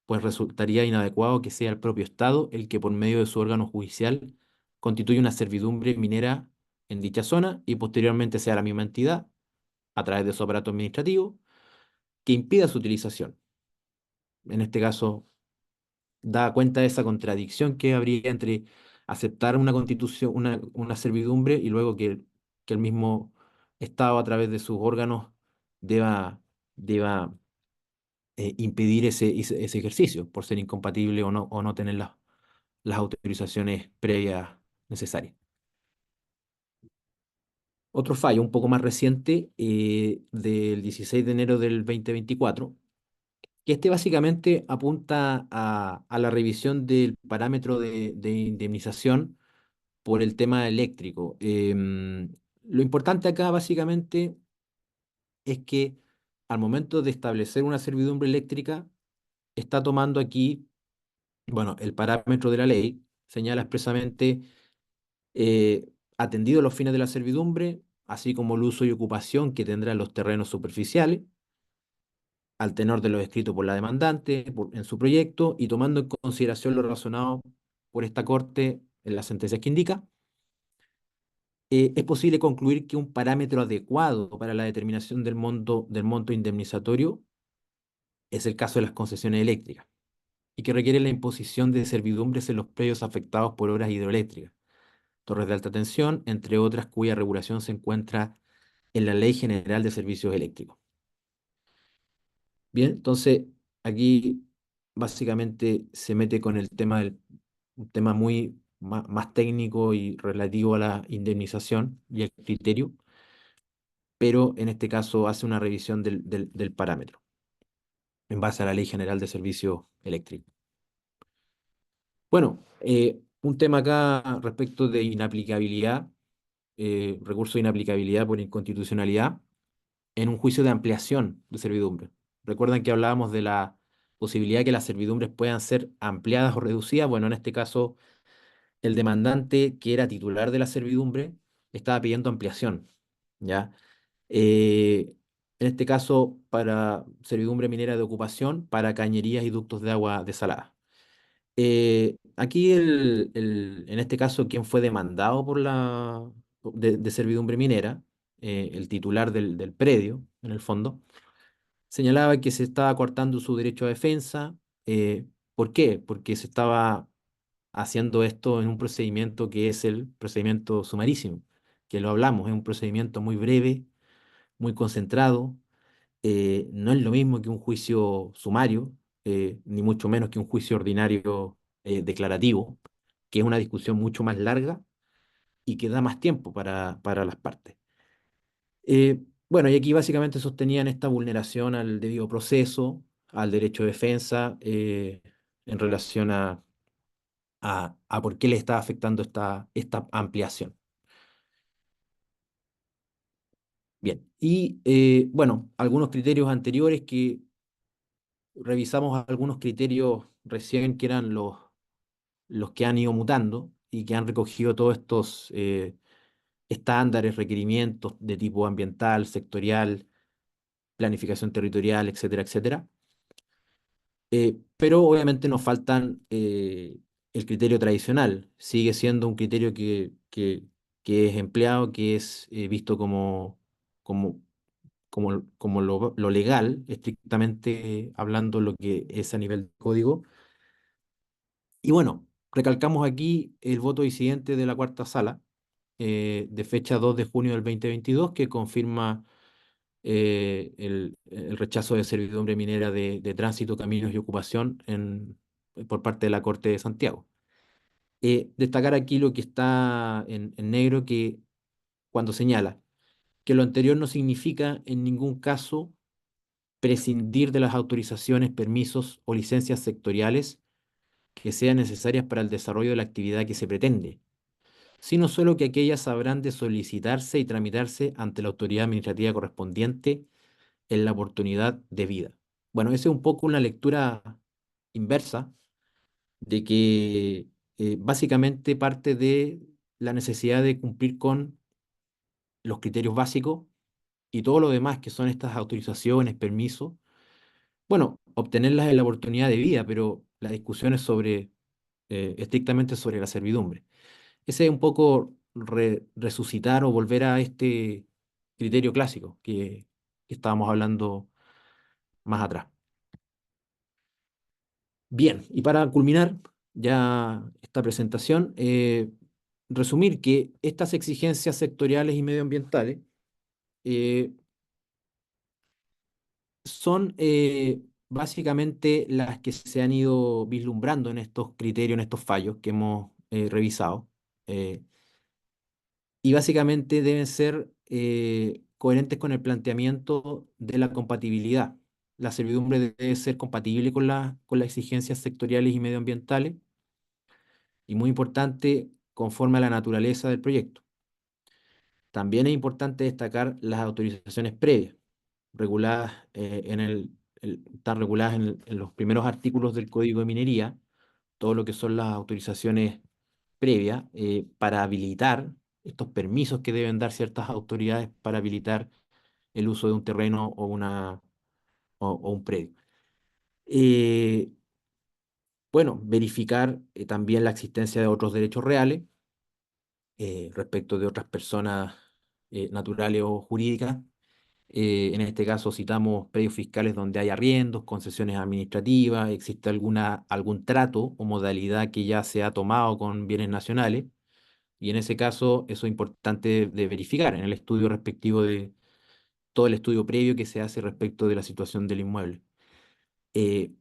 pues resultaría inadecuado que sea el propio Estado el que por medio de su órgano judicial constituya una servidumbre minera en dicha zona y posteriormente sea la misma entidad, a través de su aparato administrativo, que impida su utilización. En este caso, da cuenta de esa contradicción que habría entre aceptar una constitución, una servidumbre y luego que el mismo Estado a través de sus órganos deba impedir ese ejercicio por ser incompatible o no tener las autorizaciones previas necesarias. Otro fallo un poco más reciente, del 16 de enero del 2024, que este básicamente apunta a la revisión del parámetro de indemnización por el tema eléctrico. Lo importante acá básicamente es que al momento de establecer una servidumbre eléctrica, está tomando aquí, bueno, el parámetro de la ley, señala expresamente, atendido los fines de la servidumbre, así como el uso y ocupación que tendrán los terrenos superficiales, al tenor de lo escrito por la demandante en su proyecto y tomando en consideración lo razonado por esta Corte en las sentencias que indica, es posible concluir que un parámetro adecuado para la determinación del monto indemnizatorio es el caso de las concesiones eléctricas y que requiere la imposición de servidumbres en los predios afectados por obras hidroeléctricas, torres de alta tensión, entre otras cuya regulación se encuentra en la Ley General de Servicios Eléctricos. Bien, entonces aquí básicamente se mete con el tema un tema muy más técnico y relativo a la indemnización y el criterio, pero en este caso hace una revisión del parámetro en base a la Ley General de Servicios Eléctricos. Bueno, un tema acá respecto de inaplicabilidad, recurso de inaplicabilidad por inconstitucionalidad en un juicio de ampliación de servidumbre. Recuerdan que hablábamos de la posibilidad de que las servidumbres puedan ser ampliadas o reducidas. Bueno, en este caso, el demandante que era titular de la servidumbre estaba pidiendo ampliación, ¿ya? Eh, en este caso, para servidumbre minera de ocupación, para cañerías y ductos de agua desalada. Aquí, en este caso, quien fue demandado por de servidumbre minera, el titular del predio, en el fondo, señalaba que se estaba cortando su derecho a defensa. ¿Por qué? Porque se estaba haciendo esto en un procedimiento que es el procedimiento sumarísimo, que lo hablamos, es un procedimiento muy breve, muy concentrado. No es lo mismo que un juicio sumario, ni mucho menos que un juicio ordinario declarativo, que es una discusión mucho más larga y que da más tiempo para las partes. Bueno, y aquí básicamente sostenían esta vulneración al debido proceso, al derecho de defensa, en relación a por qué le está afectando esta ampliación. Bien, y bueno, algunos criterios anteriores que revisamos, algunos criterios recién que eran los que han ido mutando y que han recogido todos estos estándares, requerimientos de tipo ambiental, sectorial, planificación territorial, etcétera, etcétera. Pero obviamente nos faltan el criterio tradicional. Sigue siendo un criterio que es empleado, que es visto como, como lo legal, estrictamente hablando lo que es a nivel de código. Y bueno, recalcamos aquí el voto disidente de la cuarta sala, de fecha 2 de junio del 2022, que confirma el rechazo de servidumbre minera de tránsito, caminos y ocupación por parte de la Corte de Santiago. Destacar aquí lo que está en negro, que cuando señala que lo anterior no significa en ningún caso prescindir de las autorizaciones, permisos o licencias sectoriales que sean necesarias para el desarrollo de la actividad que se pretende, sino solo que aquellas habrán de solicitarse y tramitarse ante la autoridad administrativa correspondiente en la oportunidad debida. Bueno, esa es un poco una lectura inversa de que básicamente parte de la necesidad de cumplir con los criterios básicos y todo lo demás que son estas autorizaciones, permisos. Bueno, obtenerlas en la oportunidad debida, pero la discusión es estrictamente sobre la servidumbre. Ese es un poco resucitar o volver a este criterio clásico que estábamos hablando más atrás. Bien, y para culminar ya esta presentación, resumir que estas exigencias sectoriales y medioambientales eh, son básicamente las que se han ido vislumbrando en estos criterios, en estos fallos que hemos revisado. eh, y básicamente deben ser coherentes con el planteamiento de la compatibilidad. La servidumbre debe ser compatible con las exigencias sectoriales y medioambientales y, muy importante, conforme a la naturaleza del proyecto. También es importante destacar las autorizaciones previas, reguladas están reguladas en los primeros artículos del Código de Minería, todo lo que son las autorizaciones previas para habilitar estos permisos que deben dar ciertas autoridades para habilitar el uso de un terreno o un predio. Eh, bueno, verificar también la existencia de otros derechos reales respecto de otras personas naturales o jurídicas. En este caso citamos predios fiscales donde hay arriendos, concesiones administrativas, existe algún trato o modalidad que ya se ha tomado con bienes nacionales. Y en ese caso, eso es importante de verificar en el estudio respectivo de todo el estudio previo que se hace respecto de la situación del inmueble. Eh,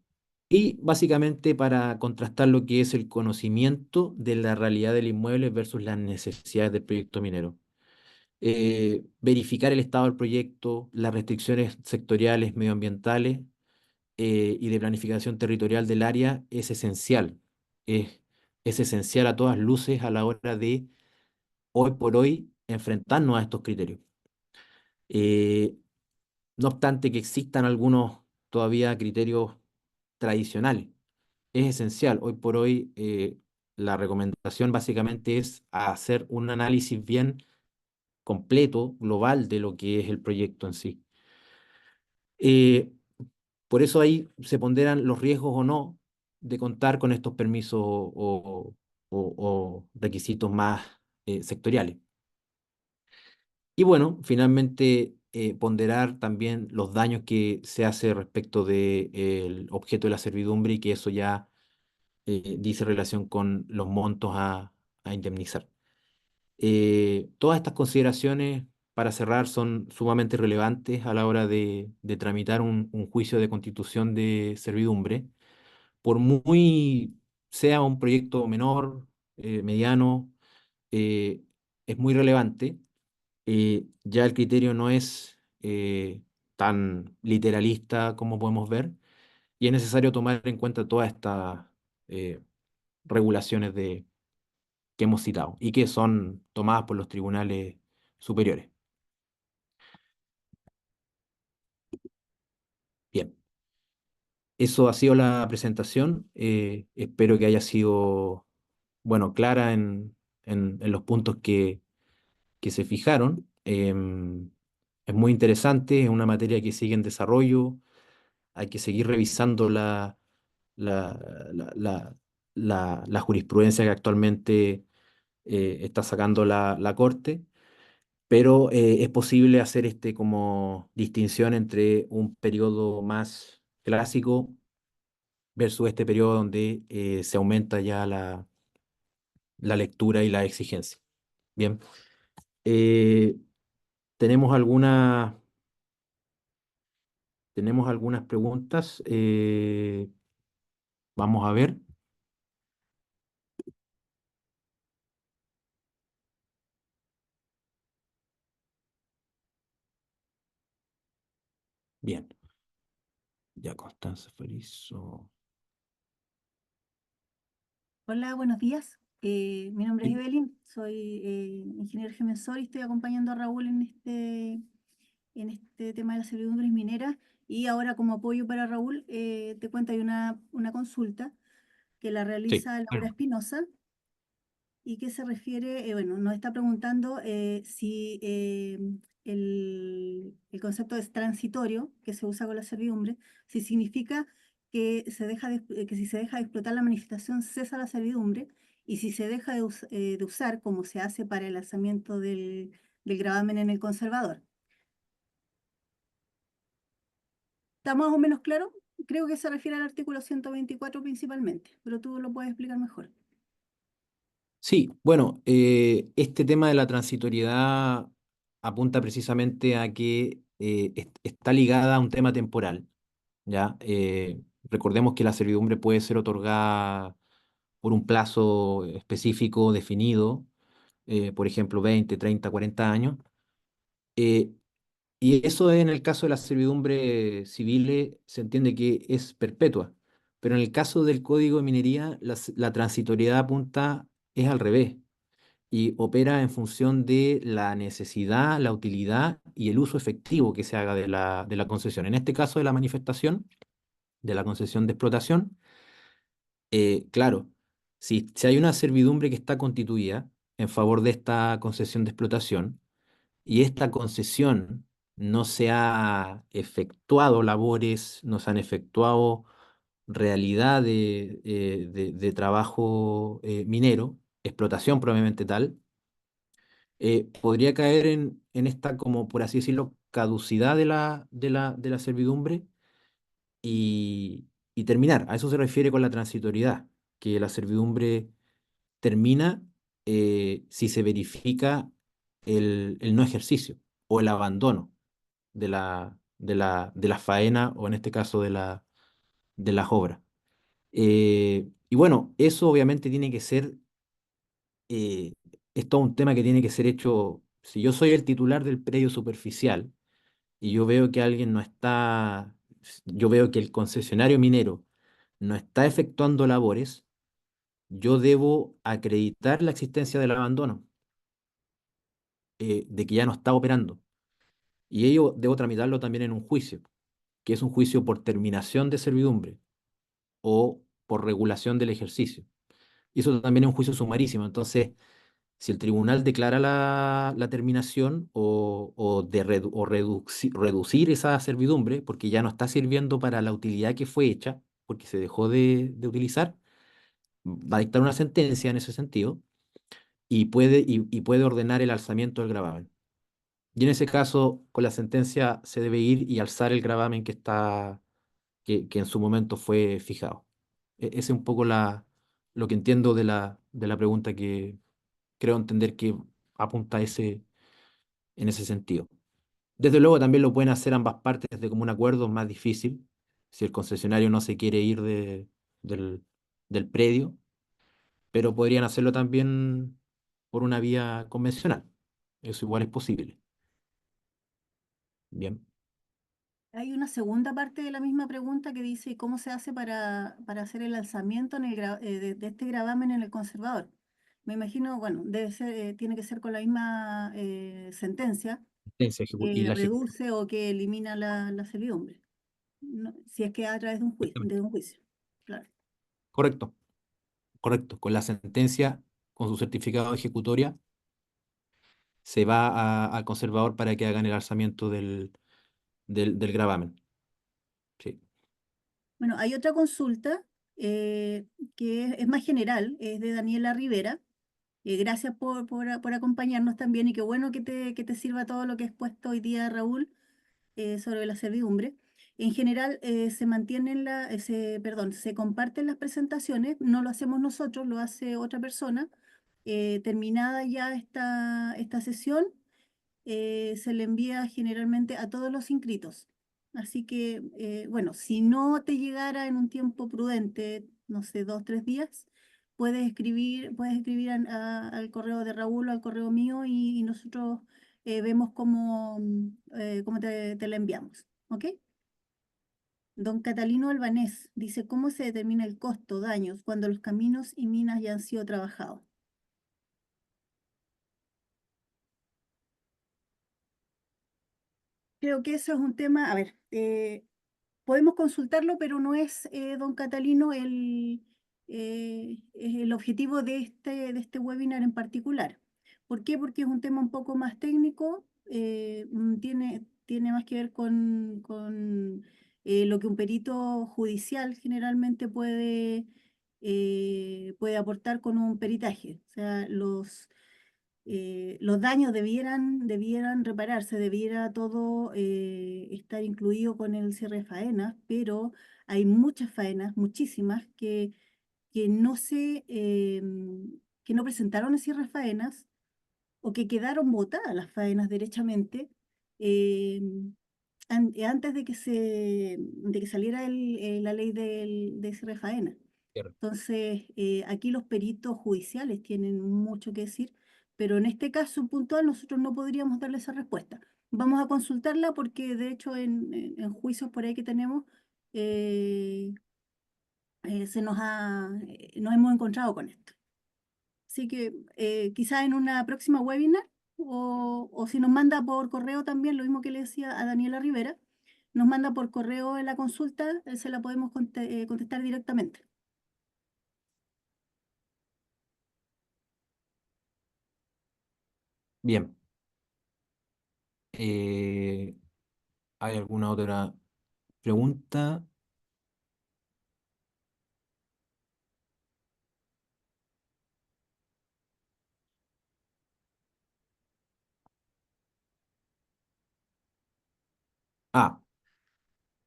y básicamente para contrastar lo que es el conocimiento de la realidad del inmueble versus las necesidades del proyecto minero. Verificar el estado del proyecto, las restricciones sectoriales, medioambientales y de planificación territorial del área es esencial. Es, es esencial a todas luces a la hora de hoy por hoy enfrentarnos a estos criterios. Eh, no obstante que existan algunos todavía criterios tradicionales. Es esencial. Hoy por hoy, la recomendación básicamente es hacer un análisis bien completo, global de lo que es el proyecto en sí. Eh, por eso ahí se ponderan los riesgos o no de contar con estos permisos o requisitos más sectoriales. Y bueno, finalmente ponderar también los daños que se hace respecto del objeto de la servidumbre y que eso ya dice relación con los montos a indemnizar. Todas estas consideraciones, para cerrar, son sumamente relevantes a la hora de tramitar un juicio de constitución de servidumbre, por muy sea un proyecto menor, mediano, eh, es muy relevante. Ya el criterio no es tan literalista como podemos ver, y es necesario tomar en cuenta todas estas eh, regulaciones que hemos citado y que son tomadas por los tribunales superiores. Bien, eso ha sido la presentación. Espero que haya sido, bueno, clara en los puntos que se fijaron. Es muy interesante, es una materia que sigue en desarrollo. Hay que seguir revisando la, la, la- la jurisprudencia que actualmente está sacando la Corte, pero es posible hacer como distinción entre un periodo más clásico versus este periodo donde se aumenta ya la lectura y la exigencia. Bien, eh, tenemos algunas preguntas. Vamos a ver. Bien, ya Constanza Felizo. Hola, buenos días. Mi nombre es Sí, Evelyn, soy ingeniero gemensor y estoy acompañando a Raúl en este tema de las servidumbres mineras. Y ahora como apoyo para Raúl, te cuento, hay una consulta que la sí, realiza Laura bueno. Espinosa y que se refiere, bueno, nos está preguntando si el concepto es transitorio, que se usa con la servidumbre, si significa que si se deja de explotar la manifestación cesa la servidumbre, y si se deja de usar como se hace para el lanzamiento del gravamen en el conservador. ¿Está más o menos claro? Creo que se refiere al artículo 124 principalmente, pero tú lo puedes explicar mejor. Sí, bueno, este tema de la transitoriedad apunta precisamente a que está ligada a un tema temporal, ¿ya? Recordemos que la servidumbre puede ser otorgada por un plazo específico, definido, por ejemplo, 20, 30, 40 años, eh, y eso en el caso de la servidumbre civil se entiende que es perpetua, pero en el caso del Código de Minería la transitoriedad apunta es al revés y opera en función de la necesidad, la utilidad y el uso efectivo que se haga de la concesión. En este caso de la manifestación, de la concesión de explotación, claro, si hay una servidumbre que está constituida en favor de esta concesión de explotación y esta concesión no se ha efectuado labores, no se han efectuado realidad de trabajo minero, explotación probablemente tal, podría caer en esta, como por así decirlo, caducidad de la servidumbre y terminar. A eso se refiere con la transitoriedad, que la servidumbre termina si se verifica el no ejercicio o el abandono de la faena o en este caso de las obras. Y bueno, eso obviamente tiene que ser eh, es todo un tema que tiene que ser hecho. Si yo soy el titular del predio superficial y yo veo que alguien no está, yo veo que el concesionario minero no está efectuando labores, yo debo acreditar la existencia del abandono, de que ya no está operando. Y ello debo tramitarlo también en un juicio. que es un juicio por terminación de servidumbre o por regulación del ejercicio. Y eso también es un juicio sumarísimo. Entonces, si el tribunal declara la terminación reducir esa servidumbre, porque ya no está sirviendo para la utilidad que fue hecha, porque se dejó de utilizar, va a dictar una sentencia en ese sentido y puede ordenar el alzamiento del gravamen. Y en ese caso, con la sentencia se debe ir y alzar el gravamen que en su momento fue fijado. Ese es un poco lo que entiendo de la pregunta, que creo entender que apunta en ese sentido. Desde luego también lo pueden hacer ambas partes de común acuerdo, es más difícil, si el concesionario no se quiere ir del, del predio, pero podrían hacerlo también por una vía convencional. Eso igual es posible. Bien. Hay una segunda parte de la misma pregunta que dice cómo se hace para hacer el alzamiento de este gravamen en el conservador. Me imagino, bueno, tiene que ser con la misma sentencia Y que la ejecución. reduce o que elimina la servidumbre, si es que a través de un juicio. Claro. Correcto, correcto. Con la sentencia, con su certificado de ejecutoria, se va al conservador para que hagan el alzamiento del gravamen. Sí. Bueno, hay otra consulta que es más general, es de Daniela Rivera. Gracias por acompañarnos también y qué bueno que te sirva todo lo que has puesto hoy día, Raúl, sobre la servidumbre. En general, se comparten las presentaciones, no lo hacemos nosotros, lo hace otra persona. Terminada ya esta sesión, se le envía generalmente a todos los inscritos. Así que, bueno, si no te llegara en un tiempo prudente, no sé, 2, 3 días, puedes escribir al correo de Raúl o al correo mío y nosotros vemos cómo te la enviamos. ¿Ok? Don Catalino Albanés dice, ¿cómo se determina el costo, daños, cuando los caminos y minas ya han sido trabajados? Creo que eso es un tema, a ver, podemos consultarlo, pero no es, don Catalino, el objetivo de este webinar en particular. ¿Por qué? Porque es un tema un poco más técnico, tiene más que ver con lo que un perito judicial generalmente puede aportar con un peritaje. O sea, los daños debieran repararse, debiera todo estar incluido con el cierre de faenas, pero hay muchas faenas, muchísimas, que no que no presentaron el cierre de faenas o que quedaron botadas las faenas derechamente eh, antes de que saliera la ley de cierre de faena. Cierto. Entonces, aquí los peritos judiciales tienen mucho que decir, pero en este caso puntual nosotros no podríamos darle esa respuesta. Vamos a consultarla porque de hecho en juicios por ahí que tenemos eh, nos hemos encontrado con esto. Así que quizá en una próxima webinar o si nos manda por correo también, lo mismo que le decía a Daniela Rivera, nos manda por correo en la consulta, se la podemos contestar directamente. Bien. Eh, ¿Hay alguna otra pregunta? Ah,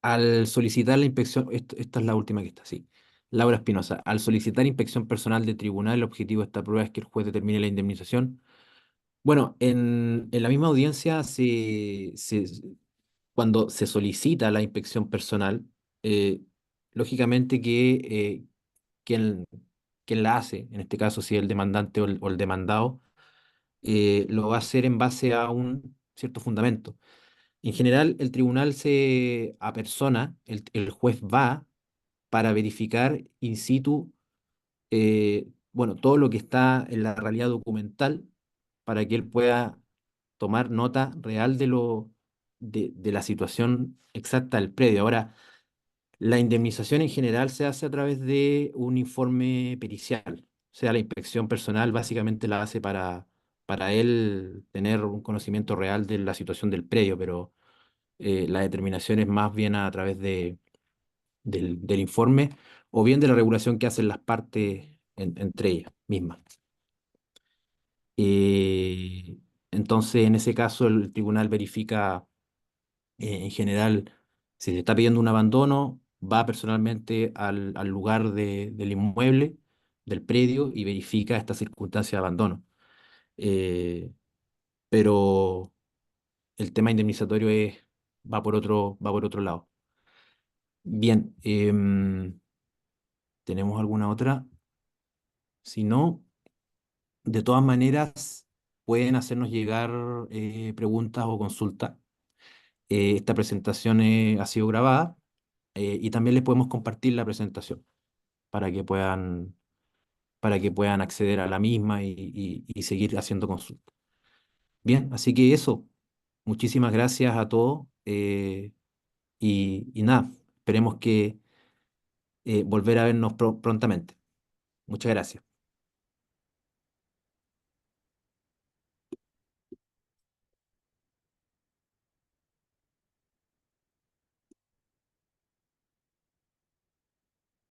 al solicitar la inspección, esta es la última que está, sí. Laura Espinosa, al solicitar inspección personal de tribunal, el objetivo de esta prueba es que el juez determine la indemnización. Bueno, en la misma audiencia, cuando se solicita la inspección personal, eh, lógicamente que quien, quien la hace, en este caso si el demandante o el demandado, lo va a hacer en base a un cierto fundamento. En general, el tribunal se apersona, el juez va para verificar in situ, bueno, todo lo que está en la realidad documental, para que él pueda tomar nota real de la situación exacta del predio. Ahora, la indemnización en general se hace a través de un informe pericial. O sea, la inspección personal básicamente la hace para él tener un conocimiento real de la situación del predio, pero la determinación es más bien a través del informe o bien de la regulación que hacen las partes entre ellas mismas. Eh, entonces, en ese caso, el tribunal verifica en general, si se está pidiendo un abandono, va personalmente al lugar del inmueble, del predio, y verifica esta circunstancia de abandono. Eh, pero el tema indemnizatorio va por otro lado. Bien, ¿tenemos alguna otra? Si no, de todas maneras, pueden hacernos llegar preguntas o consultas. Esta presentación ha sido grabada y también les podemos compartir la presentación para que para que puedan acceder a la misma y seguir haciendo consultas. Bien, así que eso, muchísimas gracias a todos y nada, esperemos que volver a vernos prontamente. Muchas gracias.